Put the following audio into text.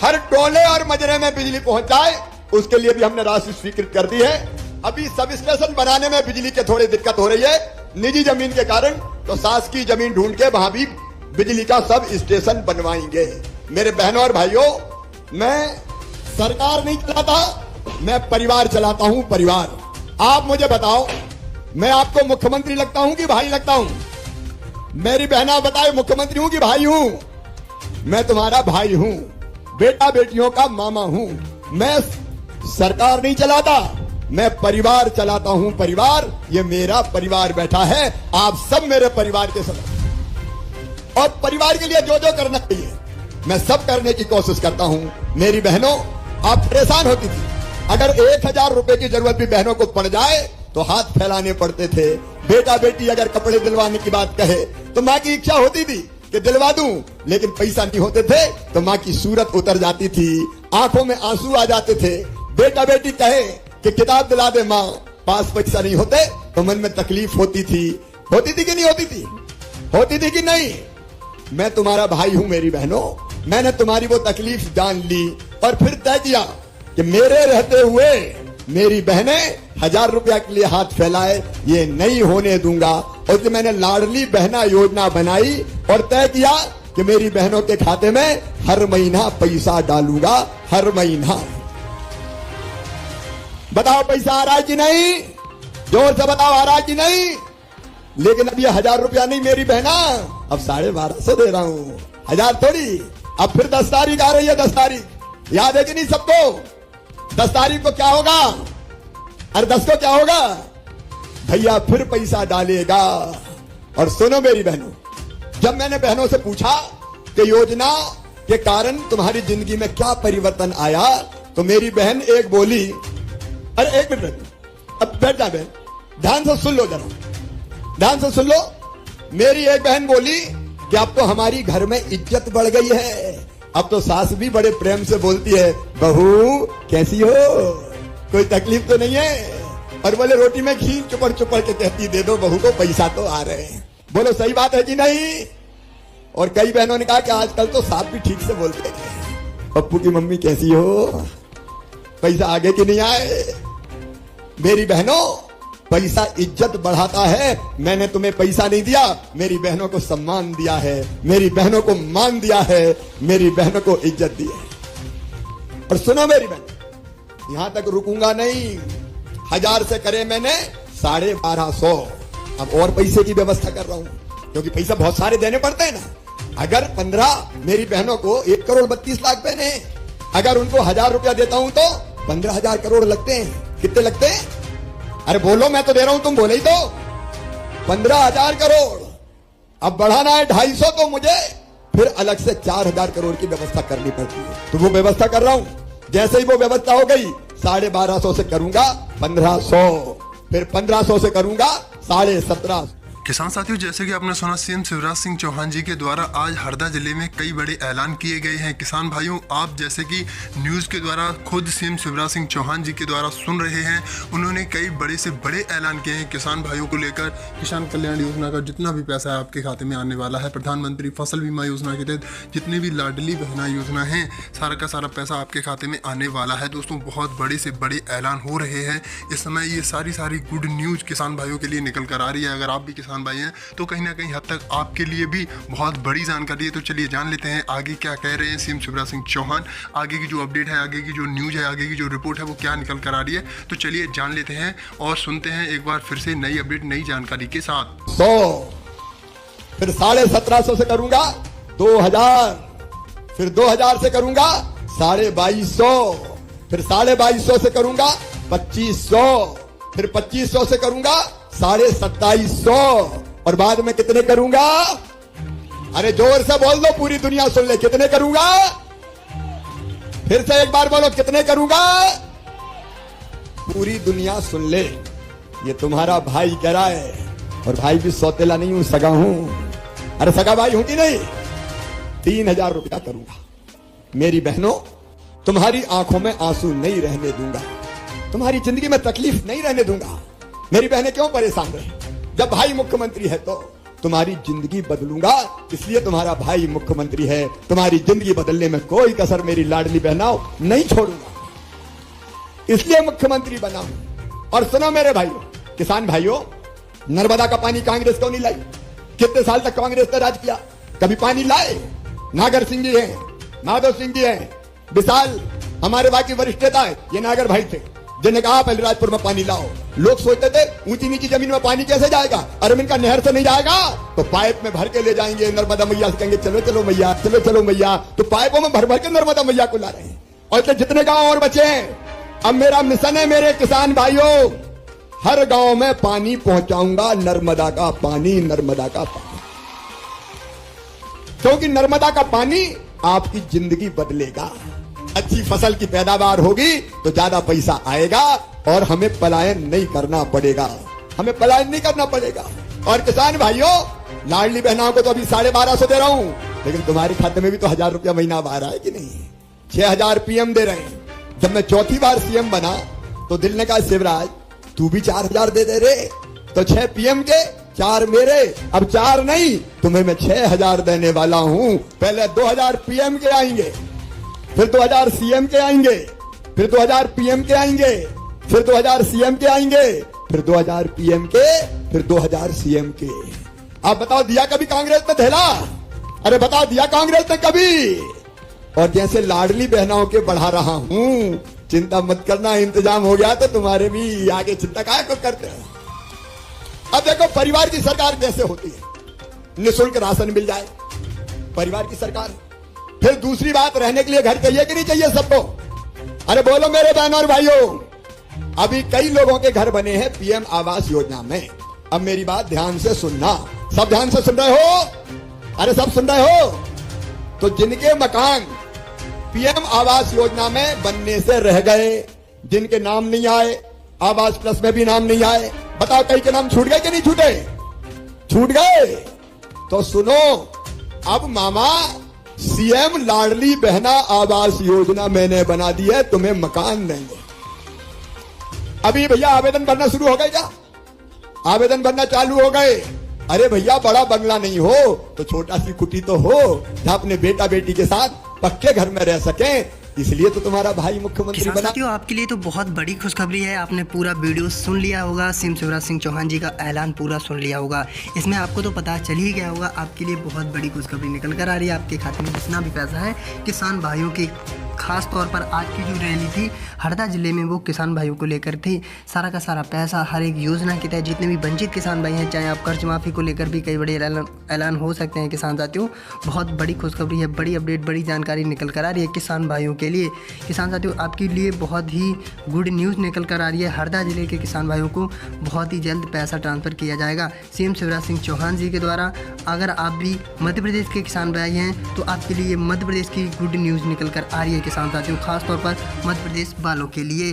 हर टोले और मजरे में बिजली पहुंच जाए, उसके लिए भी हमने राशि स्वीकृत कर दी है। अभी सब स्टेशन बनाने में बिजली की थोड़ी दिक्कत हो रही है निजी जमीन के कारण, तो शासकीय जमीन ढूंढ के वहां भी बिजली का सब स्टेशन बनवाएंगे। मेरे बहनों और भाइयों, मैं सरकार नहीं चलाता, मैं परिवार चलाता हूं, परिवार। आप मुझे बताओ, मैं आपको मुख्यमंत्री लगता हूं कि भाई लगता हूं? मेरी बहना बताए, मुख्यमंत्री हूं कि भाई हूं? मैं तुम्हारा भाई हूं, बेटा बेटियों का मामा हूं। मैं सरकार नहीं चलाता, मैं परिवार चलाता हूं, परिवार। ये मेरा परिवार बैठा है, आप सब मेरे परिवार के सदस्य, और परिवार के लिए जो जो करना चाहिए मैं सब करने की कोशिश करता हूं। मेरी बहनों, आप परेशान होती थी, अगर 1000 रुपए की जरूरत भी बहनों को पड़ जाए तो हाथ फैलाने पड़ते थे। बेटा बेटी अगर कपड़े दिलवाने की बात कहे तो मां की इच्छा होती थी कि दिलवा दूं, लेकिन पैसा नहीं होते थे तो मां की सूरत उतर जाती थी, आंखों में आंसू आ जाते थे। बेटा बेटी कहे कि किताब दिला दे मां, पास पैसा नहीं होते तो मन में तकलीफ होती थी कि नहीं होती थी? होती थी कि नहीं? मैं तुम्हारा भाई हूं मेरी बहनों, मैंने तुम्हारी वो तकलीफ जान ली और फिर तय किया कि मेरे रहते हुए मेरी बहनें 1000 रुपया के लिए हाथ फैलाए, ये नहीं होने दूंगा। और जो मैंने लाडली बहना योजना बनाई और तय किया कि मेरी बहनों के खाते में हर महीना पैसा डालूंगा, हर महीना। बताओ पैसा आ रहा है कि नहीं? जोर से बताओ, आ रहा है कि नहीं? लेकिन अब ये 1000 रुपया नहीं मेरी बहना, अब 1250 दे रहा हूं, 1000 थोड़ी। अब फिर 10 तारीख आ रही है, 10 तारीख याद है कि नहीं सबको? 10 तारीख को क्या होगा? अरे 10 को क्या होगा? भैया फिर पैसा डालेगा। और सुनो मेरी बहनों, जब मैंने बहनों से पूछा कि योजना के कारण तुम्हारी जिंदगी में क्या परिवर्तन आया, तो मेरी बहन एक बोली, अरे एक मिनट, अब बैठ जा बहन, ध्यान से सुन लो, जरा ध्यान से सुन लो। मेरी एक बहन बोली कि अब तो हमारी घर में इज्जत बढ़ गई है, अब तो सास भी बड़े प्रेम से बोलती है, बहू कैसी हो, कोई तकलीफ तो नहीं है? और बोले रोटी में घी चुपड़ चुपड़ के कहती, दे दो बहू को, पैसा तो आ रहे हैं। बोलो सही बात है कि नहीं? और कई बहनों ने कहा कि आजकल तो सास भी ठीक से बोलते हैं, पप्पू की मम्मी कैसी हो, पैसा आगे कि नहीं आए? मेरी बहनों, पैसा इज्जत बढ़ाता है। मैंने तुम्हें पैसा नहीं दिया, मेरी बहनों को सम्मान दिया है, मेरी बहनों को मान दिया है, मेरी बहनों को इज्जत दी है। और सुनो मेरी बहन, यहां तक रुकूंगा नहीं, 1000 से करे मैंने 1250, अब और पैसे की व्यवस्था कर रहा हूं, क्योंकि पैसा बहुत सारे देने पड़ते हैं ना। अगर 15 मेरी बहनों को 1,32,00,000 बहने, अगर उनको 1000 रुपया देता हूं तो 15,000 करोड़ लगते हैं। कितने लगते हैं? अरे बोलो, मैं तो दे रहा हूं, तुम बोले ही तो। 15,000 करोड़। अब बढ़ाना है 250, तो मुझे फिर अलग से 4,000 करोड़ की व्यवस्था करनी पड़ती है, तो वो व्यवस्था कर रहा हूं। जैसे ही वो व्यवस्था हो गई, 1250 से करूंगा 1500, फिर 1500 से करूंगा 1750। किसान साथियों, जैसे कि आपने सुना, सीएम शिवराज सिंह चौहान जी के द्वारा आज हरदा जिले में कई बड़े ऐलान किए गए हैं। किसान भाइयों, आप जैसे कि न्यूज़ के द्वारा खुद सीएम शिवराज सिंह चौहान जी के द्वारा सुन रहे हैं, उन्होंने कई बड़े से बड़े ऐलान किए हैं किसान भाइयों को लेकर। किसान कल्याण योजना का जितना भी पैसा है आपके खाते में आने वाला है, प्रधानमंत्री फसल बीमा योजना के तहत जितनी भी लाडली बहना योजना है, सारा का सारा पैसा आपके खाते में आने वाला है। दोस्तों, बहुत बड़े से बड़े ऐलान हो रहे हैं इस समय। ये सारी गुड न्यूज़ किसान भाइयों के लिए निकल कर आ रही है। अगर आप भी किसान भाई हैं तो कहीं ना कहीं हद तक आपके लिए भी बहुत बड़ी जानकारी है। तो चलिए जान लेते हैं आगे क्या कह रहे हैं सीएम शिवराज सिंह चौहान, आगे की जो अपडेट है, आगे की जो न्यूज़ है, आगे की जो रिपोर्ट है, वो क्या निकल कर आ रही है। तो चलिए जान लेते हैं और सुनते हैं एक बार फिर से नई अपडेट, नई जानकारी के साथ। 100, फिर 1750 से करूंगा 2000, फिर 2000 से करूंगा 2250, फिर 2250 से करूंगा 2500, फिर 2500 से करूंगा 2750, और बाद में कितने करूंगा? अरे जोर से बोल दो, पूरी दुनिया सुन ले, कितने करूंगा? फिर से एक बार बोलो, कितने करूंगा? पूरी दुनिया सुन ले। ये तुम्हारा भाई कह रहा है, और भाई भी सौतेला नहीं हूं, सगा हूं। अरे सगा भाई हूं कि नहीं? 3000 रुपया करूंगा। मेरी बहनों, तुम्हारी आंखों में आंसू नहीं रहने दूंगा, तुम्हारी जिंदगी में तकलीफ नहीं रहने दूंगा। मेरी बहनें क्यों परेशान रहे? जब भाई मुख्यमंत्री है तो तुम्हारी जिंदगी बदलूंगा, इसलिए तुम्हारा भाई मुख्यमंत्री है। तुम्हारी जिंदगी बदलने में कोई कसर मेरी लाडली बहनाओं नहीं छोड़ूंगा, इसलिए मुख्यमंत्री बना हूं। और सुनो मेरे भाइयों, किसान भाइयों, नर्मदा का पानी कांग्रेस क्यों नहीं लाई? कितने साल तक कांग्रेस ने राज किया, कभी पानी लाए? नागर सिंह जी हैं, माधव सिंह जी हैं, विशाल हमारे बाकी वरिष्ठ नेता है, ये नागर भाई थे जिन्हें कहा पहले राजपुर में पानी लाओ। लोग सोचते थे ऊंची नीची जमीन में पानी कैसे जाएगा, अरे इनका नहर से नहीं जाएगा तो पाइप में भर के ले जाएंगे। नर्मदा मैया से कहेंगे चलो चलो मैया, चलो चलो मैया, तो पाइपों में भर भर के नर्मदा मैया को ला रहे हैं। और इतने जितने गांव और बचे हैं, अब मेरा मिशन है मेरे किसान भाइयों, हर गांव में पानी पहुंचाऊंगा, नर्मदा का पानी, नर्मदा का पानी, क्योंकि नर्मदा का पानी आपकी जिंदगी बदलेगा। अच्छी फसल की पैदावार होगी तो ज्यादा पैसा आएगा और हमें पलायन नहीं करना पड़ेगा, हमें पलायन नहीं करना पड़ेगा। और किसान भाइयों, लाडली बहनाओं को तो अभी 1250 दे रहा हूं, लेकिन तुम्हारे खाते में भी तो 1000 रुपया महीना आ रहा है कि नहीं? 6000 पीएम दे रहे हैं। जब मैं चौथी बार सीएम बना तो दिल ने कहा शिवराज तू भी 4000 दे रे, तो 6 पीएम के 4 मेरे, अब 4 नहीं तुम्हें मैं 6000 देने वाला हूं। पहले 2000 पीएम के आएंगे, फिर 2000 सीएम के आएंगे, फिर 2000 पीएम के आएंगे, फिर 2000 सीएम के आएंगे, फिर 2000 पीएम के, फिर 2000 सीएम के। आप बताओ दिया कभी कांग्रेस ने धेला? अरे बताओ दिया कांग्रेस ने कभी? और जैसे लाडली बहनाओं के बढ़ा रहा हूं, चिंता मत करना, इंतजाम हो गया तो तुम्हारे भी आगे चिंता काहे को करते हैं। अब देखो परिवार की सरकार कैसे होती है, निःशुल्क राशन मिल जाए, परिवार की सरकार। फिर दूसरी बात, रहने के लिए घर चाहिए कि नहीं चाहिए सबको? अरे बोलो मेरे बहनों और भाइयों, अभी कई लोगों के घर बने हैं पीएम आवास योजना में। अब मेरी बात ध्यान से सुनना, सब ध्यान से सुन रहे हो? अरे सब सुन रहे हो? तो जिनके मकान पीएम आवास योजना में बनने से रह गए, जिनके नाम नहीं आए, आवास प्लस में भी नाम नहीं आए, बताओ कई के नाम छूट गए कि नहीं छूटे? छूट गए। तो सुनो, अब मामा सीएम लाडली बहना आवास योजना मैंने बना दी है, तुम्हें मकान देंगे। अभी भैया आवेदन भरना शुरू हो गए क्या? आवेदन भरना चालू हो गए। अरे भैया बड़ा बंगला नहीं हो तो छोटा सी कुटी तो हो, जहां अपने बेटा बेटी के साथ पक्के घर में रह सके, इसलिए तो तुम्हारा भाई मुख्यमंत्री बना। साथियों, आपके लिए तो बहुत बड़ी खुशखबरी है। आपने पूरा वीडियो सुन लिया होगा, सीएम शिवराज सिंह चौहान जी का ऐलान पूरा सुन लिया होगा। इसमें आपको तो पता चल ही गया होगा, आपके लिए बहुत बड़ी खुशखबरी निकल कर आ रही है। आपके खाते में जितना भी पैसा है, किसान भाइयों की खास तौर पर आज की जो रैली थी हरदा जिले में, वो किसान भाइयों को लेकर थी। सारा का सारा पैसा हर एक योजना के तहत जितने भी वंचित किसान भाई हैं, चाहे आप कर्ज माफ़ी को लेकर भी कई बड़े ऐलान हो सकते हैं। किसान साथियों, बहुत बड़ी खुशखबरी है, बड़ी अपडेट, बड़ी जानकारी निकल कर आ रही है किसान भाइयों के लिए। किसान साथियों, आपके लिए बहुत ही गुड न्यूज़ निकल कर आ रही है। हरदा जिले के किसान भाइयों को बहुत ही जल्द पैसा ट्रांसफ़र किया जाएगा सीएम शिवराज सिंह चौहान जी के द्वारा। अगर आप भी मध्य प्रदेश के किसान भाई हैं तो आपके लिए मध्य प्रदेश की गुड न्यूज़ निकल कर आ रही है किसान साथियों, खासतौर पर मध्य प्रदेश वालों के लिए।